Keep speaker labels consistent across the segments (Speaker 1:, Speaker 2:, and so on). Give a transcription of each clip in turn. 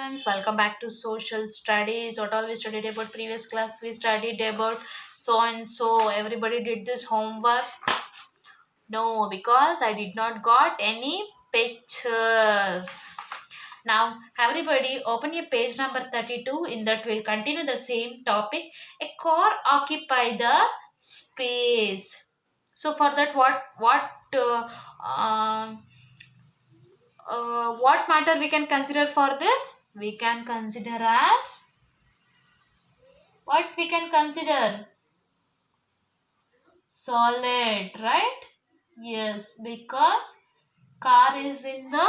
Speaker 1: students, welcome back to social studies. What all we studied about previous class, we studied about so and so. Everybody did this homework? No, because I did not got any pictures. Now everybody open your page number 32. In that we'll continue the same topic. A car occupy the space. So for that, what matter we can consider for this? We can consider as what we can consider solid, right? Yes, because car is in the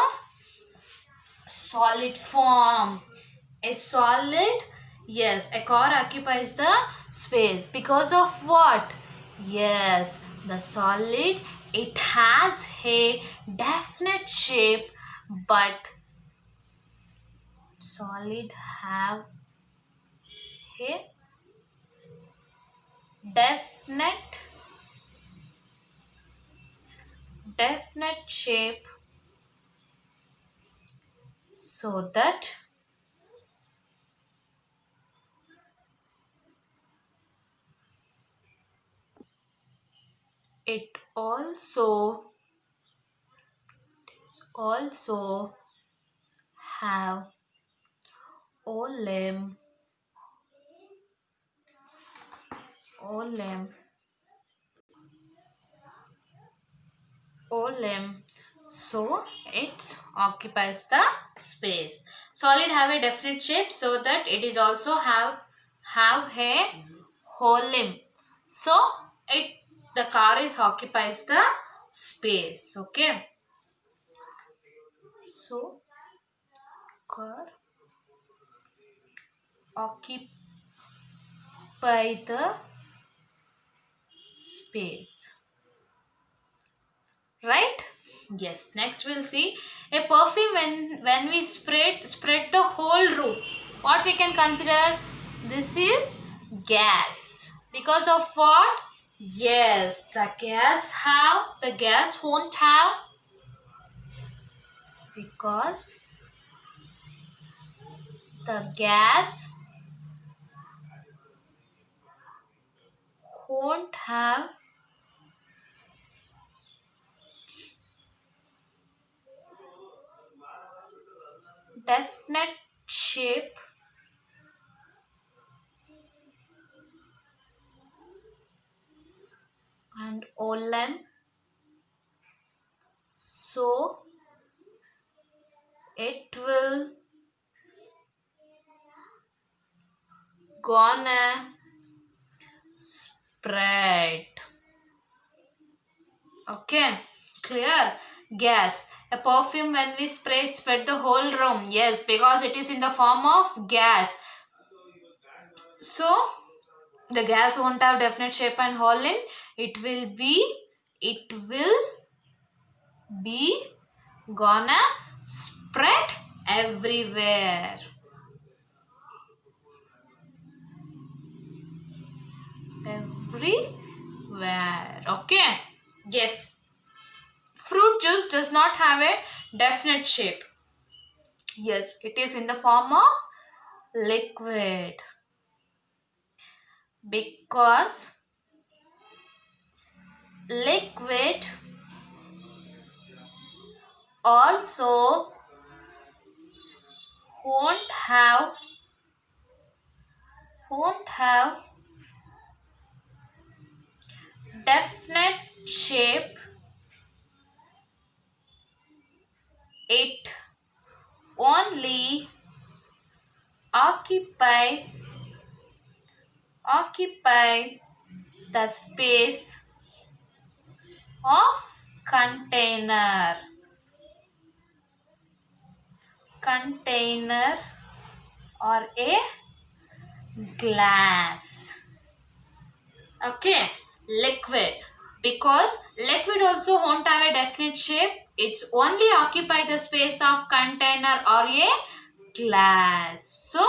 Speaker 1: solid form. A solid, yes, a car occupies the space because of what? Yes, the solid, it has a definite shape, but solid have a definite shape, so that it also have o limb o limb o limb, so it occupies the space. Solid have a definite shape, so that it is also have a whole limb, so it the car is occupies the space. Okay, so car occupy the space, right? Yes, next we'll see a perfume. When we spread the whole room, what we can consider? This is gas. Because of what? Yes, the gas won't have, because the gas won't have definite shape and limb, so it will gonna spread. Okay, clear? Gas. A perfume, when we spread the whole room. Yes, because it is in the form of gas. So the gas won't have definite shape and hole in. It will be gonna spread everywhere. Everywhere. Okay. Yes. Fruit juice does not have a definite shape. Yes, it is in the form of liquid, because liquid also won't have definite shape. It only occupy the space of container or a glass. Okay, liquid, because liquid also won't have a definite shape. It's only occupy the space of container or a glass. So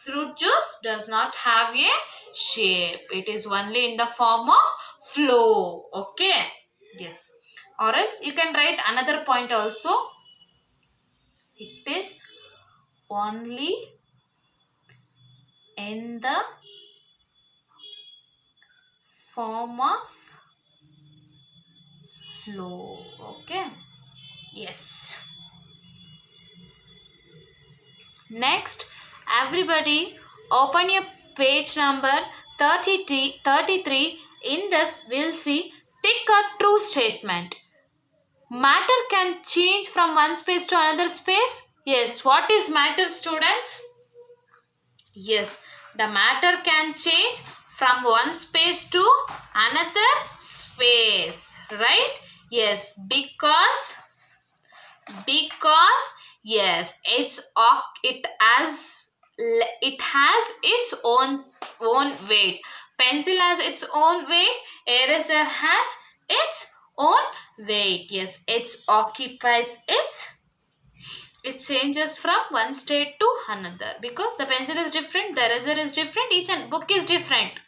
Speaker 1: fruit juice does not have a shape. It is only in the form of flow. Okay, yes, or else you can write another point also. It is only in the form of flow. Okay. Yes. Next, everybody open your page number 33. In this, we'll see tick a true statement. Matter can change from one space to another space. Yes, what is matter, students? Yes, the matter can change from one space to another space, right? Yes, because yes, it has its own weight. Pencil has its own weight, eraser has its own weight. Yes, it occupies it changes from one state to another, because the pencil is different, the eraser is different, each and book is different,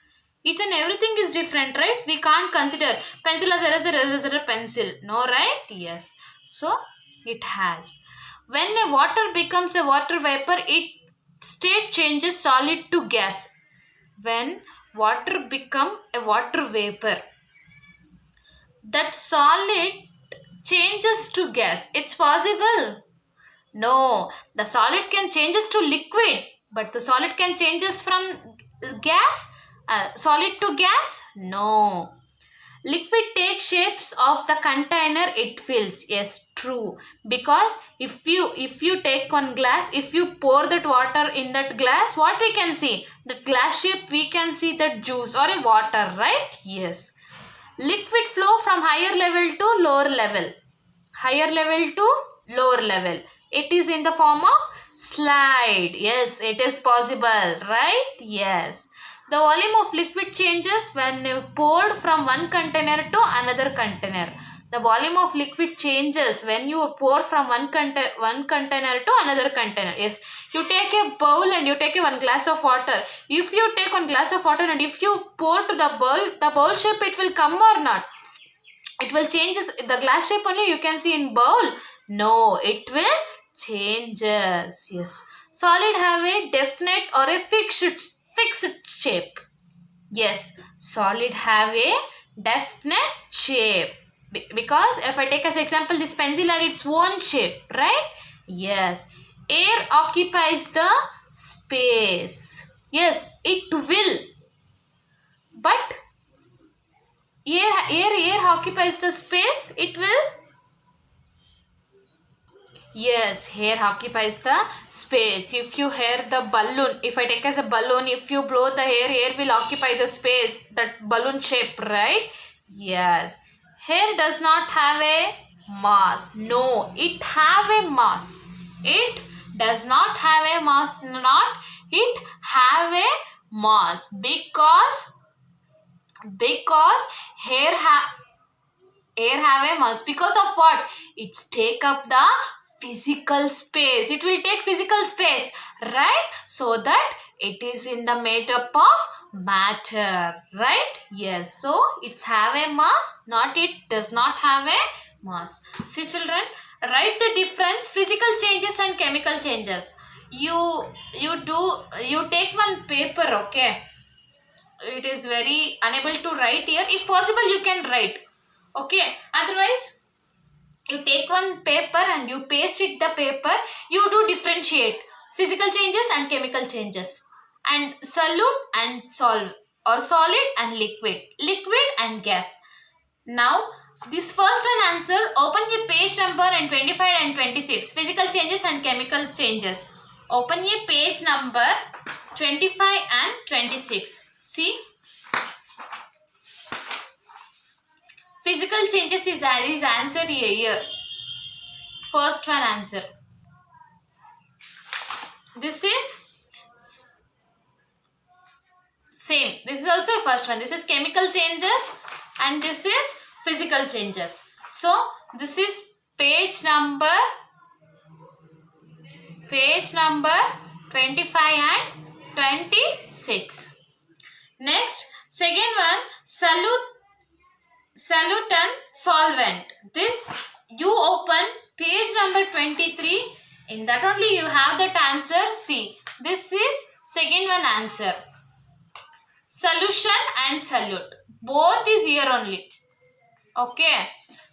Speaker 1: each and everything is different, right? We can't consider pencil as eraser pencil, no, right? Yes, so it has. When a water becomes a water vapor, its state changes solid to gas. When water become a water vapor, that solid changes to gas. It's possible? No, the solid can changes to liquid, but the solid can changes from gas, solid to gas? No. Liquid takes shapes of the container it fills. Yes, true. Because if you take one glass, if you pour that water in that glass, what we can see? That glass shape, we can see that juice or a water, right? Yes. Liquid flow from higher level to lower level. Higher level to lower level. It is in the form of slide. Yes, it is possible, right? Yes. The volume of liquid changes when poured from one container to another container. The volume of liquid changes when you pour from one container to another container. Yes, you take a bowl and you take one glass of water. If you take one glass of water and if you pour to the bowl shape, it will come or not? It will changes. The glass shape only you can see in bowl. No, it will changes. Yes. Solid have a definite or a fixed shape. Yes, solid have a definite shape. Because if I take as example, this pencil had its own shape, right? Yes. Air occupies the space. Yes, it will. But air occupies the space, it will. Yes, air occupies the space. If you hear the balloon, if I take as a balloon, if you blow the air will occupy the space, that balloon shape, right? Yes. Air does not have a mass. No, it have a mass. It does not have a mass. Not it have a mass, because air have a mass. Because of what? It's take up the physical space. It will take physical space, right? So that it is in the made up of matter, right? Yes, so it's have a mass, not it does not have a mass. See children, write the difference physical changes and chemical changes. You take one paper, okay? It is very unable to write here. If possible, you can write, okay? Otherwise, you take one paper and you paste it the paper, you do differentiate physical changes and chemical changes, and solute and solve, or solid and liquid and gas. Now this first one answer, open your page number and 25 and 26, physical changes and chemical changes. Open your page number 25 and 26. See, physical changes is answered here. First one answer. This is same. This is also first one. This is chemical changes and this is physical changes. So this is page number 25 and 26. Next, second one, solute and solvent. This you open page number 23. In that only you have that answer. See, this is second one answer. Solution and solute. Both is here only. Okay.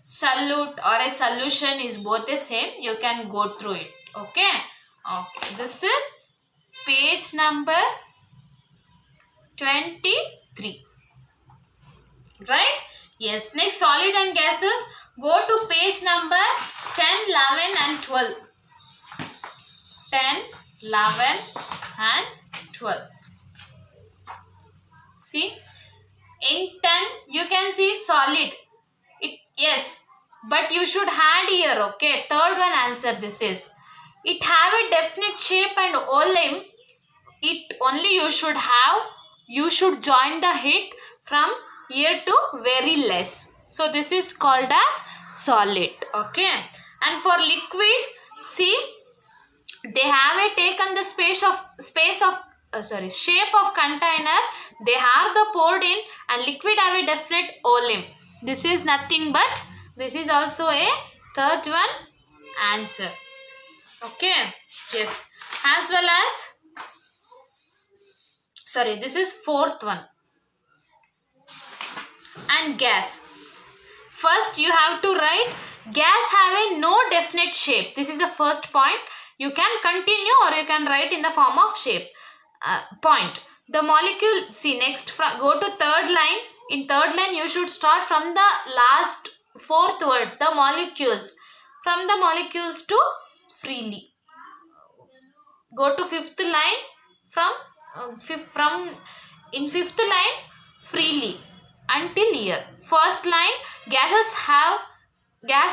Speaker 1: Solute or a solution is both the same. You can go through it. Okay. Okay. This is page number 23. Right? Yes. Next, solid and gases. Go to page number 10, 11 and 12. 10, 11 and 12. See, in 10 you can see solid. Yes, but you should add here. Okay, third one answer this is. It have a definite shape and volume. It only you should have. You should join the hit from here to very less. So this is called as solid. Okay, and for liquid, see, they have a taken the shape of container. They are the poured in, and liquid have a definite volume. This is nothing but, this is also a third one answer. Okay. Yes. As well as, sorry, this is fourth one. And gas. First you have to write gas have a no definite shape. This is the first point. You can continue or you can write in the form of shape. Point. The molecule, see, next go to third line. In third line you should start from the last fourth word, the molecules. From the molecules to freely. Go to fifth line in fifth line freely until here. First line, gas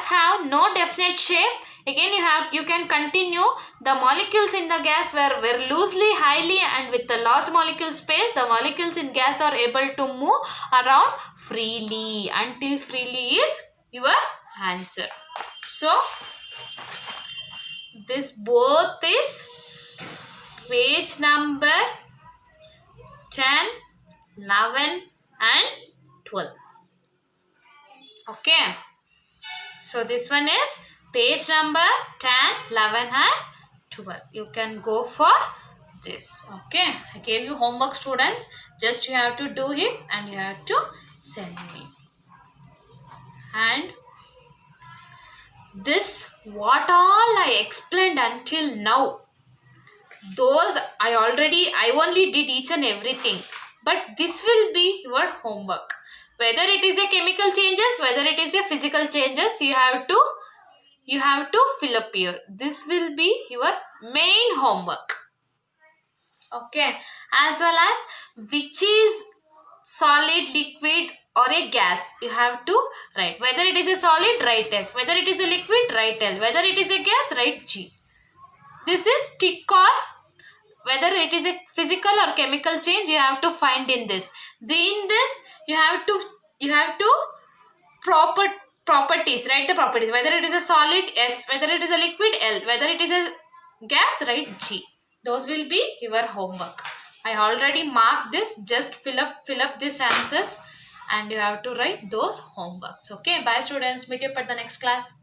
Speaker 1: have no definite shape. Again you can continue. The molecules in the gas were loosely, highly and with the large molecule space. The molecules in gas are able to move around freely. Until freely is your answer. So this both is page number 10, 11 and 12. Okay. So this one is page number 10, 11 and 12. You can go for this. Okay. I gave you homework, students. Just you have to do it and you have to send me. And this, what all I explained until now, those I only did each and everything. But this will be your homework. Whether it is a chemical changes, whether it is a physical changes, you have to fill up here. This will be your main homework. Okay. As well as which is solid, liquid or a gas. You have to write. Whether it is a solid, write S. Whether it is a liquid, write L. Whether it is a gas, write G. This is tick or whether it is a physical or chemical change, you have to find in this. In this, you have to properties, write the properties. Whether it is a solid, S. Whether it is a liquid, L. Whether it is a gas, write G. Those will be your homework. I already marked this. Just fill up these answers and you have to write those homeworks. Okay. Bye students. Meet you up at the next class.